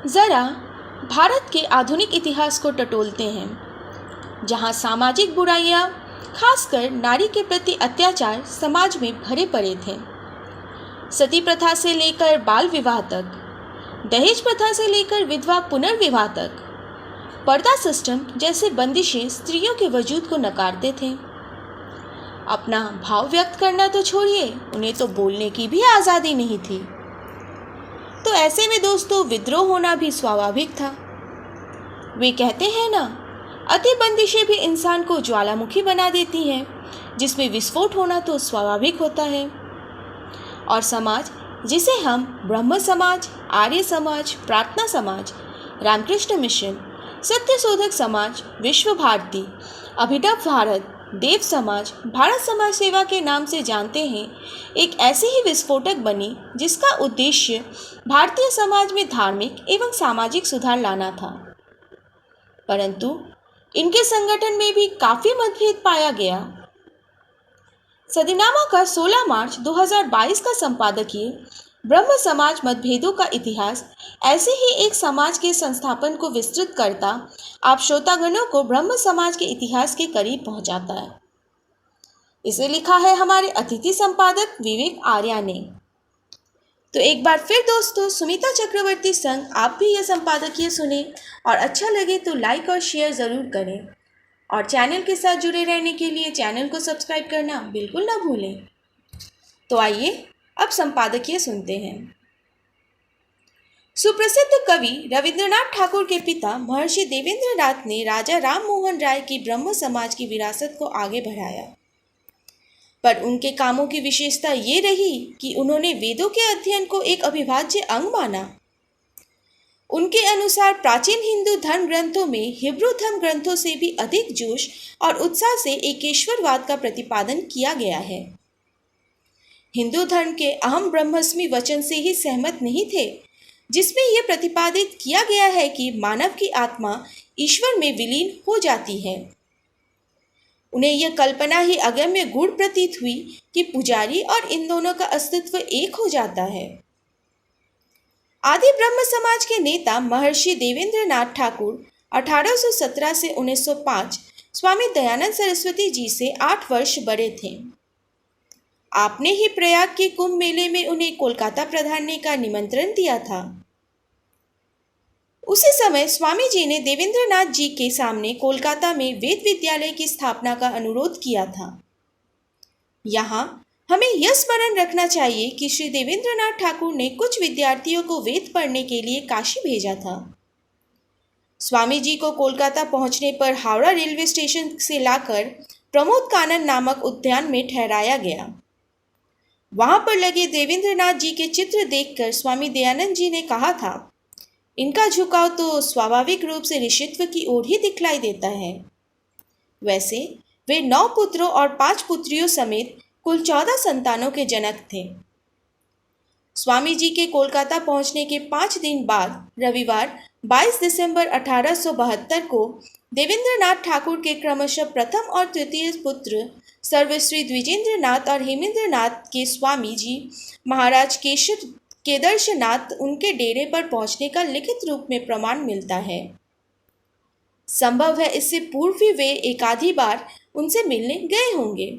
ज़रा भारत के आधुनिक इतिहास को टटोलते हैं, जहाँ सामाजिक बुराइयाँ, खासकर नारी के प्रति अत्याचार समाज में भरे पड़े थे। सती प्रथा से लेकर बाल विवाह तक, दहेज प्रथा से लेकर विधवा पुनर्विवाह तक, पर्दा सिस्टम जैसे बंदिशें स्त्रियों के वजूद को नकारते थे। अपना भाव व्यक्त करना तो छोड़िए, उन्हें तो बोलने की भी आज़ादी नहीं थी। तो ऐसे में दोस्तों, विद्रोह होना भी स्वाभाविक था। वे कहते हैं ना, अति बंदिशें भी इंसान को ज्वालामुखी बना देती हैं, जिसमें विस्फोट होना तो स्वाभाविक होता है। और समाज जिसे हम ब्रह्म समाज, आर्य समाज, प्रार्थना समाज, रामकृष्ण मिशन, सत्य शोधक समाज, विश्व भारती, अभिनव भारत, देव समाज, भारत समाज सेवा के नाम से जानते हैं, एक ऐसी ही विस्फोटक बनी जिसका उद्देश्य भारतीय समाज में धार्मिक एवं सामाजिक सुधार लाना था। परंतु इनके संगठन में भी काफ़ी मतभेद पाया गया। सदीनामा का 16 मार्च 2022 का संपादकीय ब्रह्म समाज मतभेदों का इतिहास ऐसे ही एक समाज के संस्थापन को विस्तृत करता आप श्रोतागणों को ब्रह्म समाज के इतिहास के करीब पहुंचाता है। इसे लिखा है हमारे अतिथि संपादक विवेक आर्या ने। तो एक बार फिर दोस्तों, सुमिता चक्रवर्ती संग आप भी यह संपादकीय सुने और अच्छा लगे तो लाइक और शेयर ज़रूर करें, और चैनल के साथ जुड़े रहने के लिए चैनल को सब्सक्राइब करना बिल्कुल ना भूलें। तो आइए अब संपादकीय सुनते हैं। सुप्रसिद्ध कवि रविंद्रनाथ ठाकुर के पिता महर्षि देवेंद्रनाथ ने राजा राम मोहन राय की ब्रह्म समाज की विरासत को आगे बढ़ाया, पर उनके कामों की विशेषता ये रही कि उन्होंने वेदों के अध्ययन को एक अविभाज्य अंग माना। उनके अनुसार प्राचीन हिंदू धर्म ग्रंथों में हिब्रू धर्म ग्रंथों से भी अधिक जोश और उत्साह से एकेश्वरवाद का प्रतिपादन किया गया है। हिंदू धर्म के अहम ब्रह्मस्मि वचन से ही सहमत नहीं थे, जिसमें यह प्रतिपादित किया गया है कि मानव की आत्मा ईश्वर में विलीन हो जाती है। उन्हें यह कल्पना ही अगम्य गूढ़ प्रतीत हुई कि पुजारी और इन दोनों का अस्तित्व एक हो जाता है। आदि ब्रह्म समाज के नेता महर्षि देवेंद्रनाथ ठाकुर 1817 से 1905 स्वामी दयानंद सरस्वती जी से 8 वर्ष बड़े थे। आपने ही प्रयाग के कुंभ मेले में उन्हें कोलकाता पधारने का निमंत्रण दिया था। उसी समय स्वामी जी ने देवेंद्रनाथ जी के सामने कोलकाता में वेद विद्यालय की स्थापना का अनुरोध किया था। यहाँ हमें यह स्मरण रखना चाहिए कि श्री देवेंद्रनाथ ठाकुर ने कुछ विद्यार्थियों को वेद पढ़ने के लिए काशी भेजा था। स्वामी जी को कोलकाता पहुंचने पर हावड़ा रेलवे स्टेशन से लाकर प्रमोद कानन नामक उद्यान में ठहराया गया। वहां पर लगे देवेंद्रनाथ जी के चित्र देखकर स्वामी दयानंद जी ने कहा था, इनका झुकाव तो स्वाभाविक रूप से ऋषित्व की ओर ही दिखलाई देता है। वैसे वे 9 पुत्रों और 5 पुत्रियों समेत कुल 14 संतानों के जनक थे। स्वामी जी के कोलकाता पहुंचने के 5 दिन बाद रविवार 22 दिसंबर 1872 को देवेंद्रनाथ ठाकुर के क्रमशः प्रथम और तृतीय पुत्र सर्वश्री द्विजेंद्रनाथ और हेमेंद्रनाथ के स्वामी जी महाराज केदारनाथ उनके डेरे पर पहुंचने का लिखित रूप में प्रमाण मिलता है। संभव है इससे पूर्व भी वे एकाधी बार उनसे मिलने गए होंगे।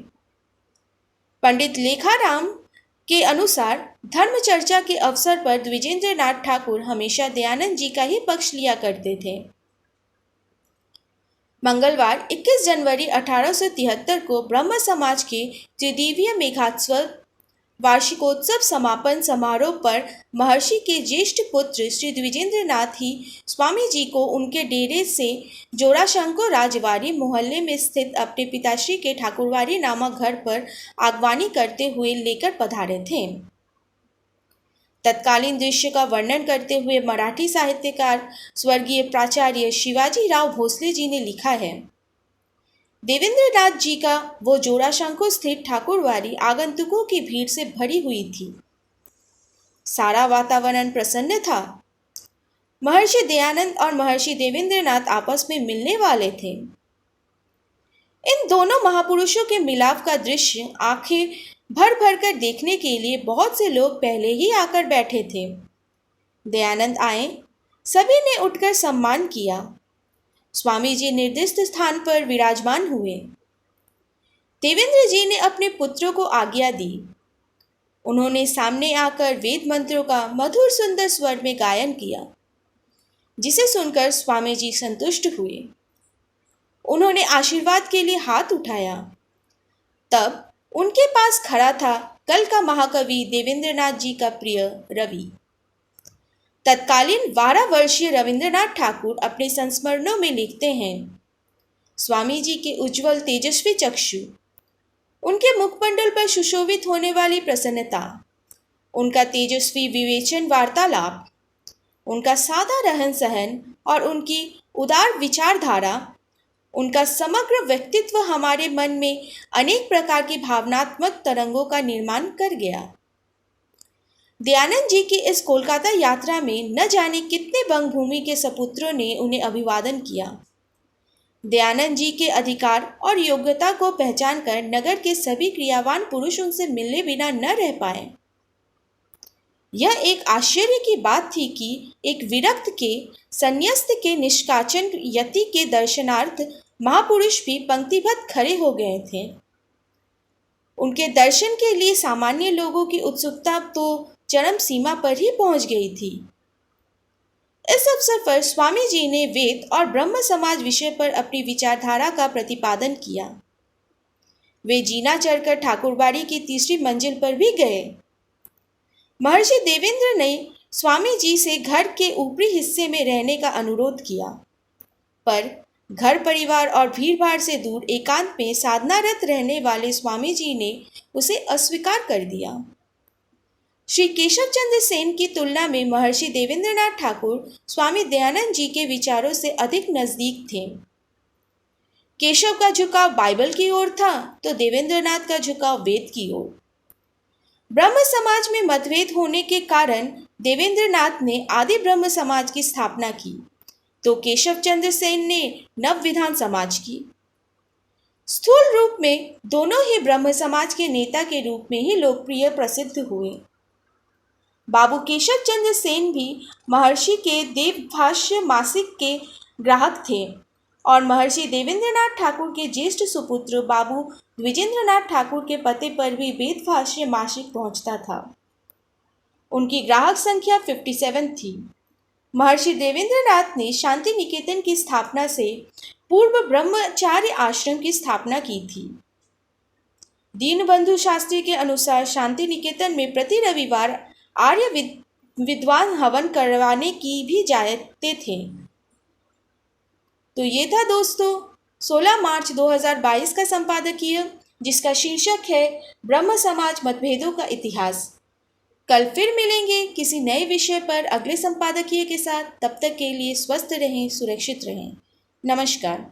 पंडित लेखाराम के अनुसार धर्म चर्चा के अवसर पर द्विजेंद्रनाथ ठाकुर हमेशा दयानंद जी का ही पक्ष लिया करते थे। मंगलवार 21 जनवरी 1873 को ब्रह्म समाज के त्रिदिव्य मेघोत्सव वार्षिकोत्सव समापन समारोह पर महर्षि के ज्येष्ठ पुत्र श्री द्विजेंद्रनाथ ही स्वामी जी को उनके डेरे से जोराशंको राजवाड़ी मोहल्ले में स्थित अपने पिताश्री के ठाकुरवाड़ी नामक घर पर आगवानी करते हुए लेकर पधारे थे। तत्कालीन दृश्य का वर्णन करते हुए मराठी साहित्यकार स्वर्गीय प्राचार्य शिवाजी राव भोसले जी ने लिखा है, देवेंद्रनाथ जी का वो जोराशंको स्थित ठाकुरवाड़ी आगंतुकों की भीड़ से भरी हुई थी। सारा वातावरण प्रसन्न था। महर्षि दयानंद और महर्षि देवेंद्रनाथ आपस में मिलने वाले थे। इन दोनों महापुरुषों के मिलाप का दृश्य आंखें भर भर कर देखने के लिए बहुत से लोग पहले ही आकर बैठे थे। दयानंद आए, सभी ने उठकर सम्मान किया। स्वामी जी निर्दिष्ट स्थान पर विराजमान हुए। देवेंद्र जी ने अपने पुत्रों को आज्ञा दी। उन्होंने सामने आकर वेद मंत्रों का मधुर सुंदर स्वर में गायन किया, जिसे सुनकर स्वामी जी संतुष्ट हुए। उन्होंने आशीर्वाद के लिए हाथ उठाया। तब उनके पास खड़ा था कल का महाकवि देवेंद्रनाथ जी का प्रिय रवि। तत्कालीन 12 वर्षीय रविंद्रनाथ ठाकुर अपने संस्मरणों में लिखते हैं, स्वामी जी के उज्जवल तेजस्वी चक्षु, उनके मुखमंडल पर सुशोभित होने वाली प्रसन्नता, उनका तेजस्वी विवेचन वार्तालाप, उनका सादा रहन सहन और उनकी उदार विचारधारा, उनका समग्र व्यक्तित्व हमारे मन में अनेक प्रकार की भावनात्मक तरंगों का निर्माण कर गया। दयानंद जी की इस कोलकाता यात्रा में न जाने कितने बंगभूमि के सपुत्रों ने उन्हें अभिवादन किया। दयानंद जी के अधिकार और योग्यता को पहचान कर नगर के सभी क्रियावान पुरुष उनसे मिलने बिना न रह पाए। यह एक आश्चर्य की बात थी कि एक विरक्त के संन्यस्त के निष्काचन यति के दर्शनार्थ महापुरुष भी पंक्तिबद्ध खड़े हो गए थे। उनके दर्शन के लिए सामान्य लोगों की उत्सुकता तो चरम सीमा पर ही पहुंच गई थी। इस अवसर पर स्वामी जी ने वेद और ब्रह्म समाज विषय पर अपनी विचारधारा का प्रतिपादन किया। वे जीना चढ़कर ठाकुरबाड़ी की तीसरी मंजिल पर भी गए। महर्षि देवेंद्र ने स्वामी जी से घर के ऊपरी हिस्से में रहने का अनुरोध किया, पर घर परिवार और भीड़भाड़ से दूर एकांत में साधनारत रहने वाले स्वामी जी ने उसे अस्वीकार कर दिया। श्री केशव चंद्र सेन की तुलना में महर्षि देवेंद्रनाथ ठाकुर स्वामी दयानंद जी के विचारों से अधिक नजदीक थे। केशव का झुकाव बाइबल की ओर था तो देवेंद्रनाथ का झुकाव वेद की ओर। ब्रह्म समाज में मतभेद होने के कारण देवेंद्रनाथ ने आदि ब्रह्म समाज की स्थापना की, तो केशव चंद्र सेन ने नव विधान समाज की। स्थूल रूप में दोनों ही ब्रह्म समाज के नेता के रूप में ही लोकप्रिय प्रसिद्ध हुए। बाबू केशव चंद्र सेन भी महर्षि के देवभाष्य मासिक के ग्राहक थे और महर्षि देवेंद्रनाथ ठाकुर के ज्येष्ठ सुपुत्र बाबू द्विजेंद्रनाथ ठाकुर के पते पर भी वेदभाष्य मासिक पहुंचता था। उनकी ग्राहक संख्या 57 थी। महर्षि देवेंद्रनाथ ने शांति निकेतन की स्थापना से पूर्व ब्रह्मचार्य आश्रम की स्थापना की थी। दीनबंधु शास्त्री के अनुसार शांति निकेतन में प्रति रविवार आर्य विद्वान हवन करवाने की भी जाते थे। तो ये था दोस्तों 16 मार्च 2022 का संपादकीय, जिसका शीर्षक है ब्रह्म समाज मतभेदों का इतिहास। कल फिर मिलेंगे किसी नए विषय पर अगले संपादकीय के साथ। तब तक के लिए स्वस्थ रहें, सुरक्षित रहें। नमस्कार।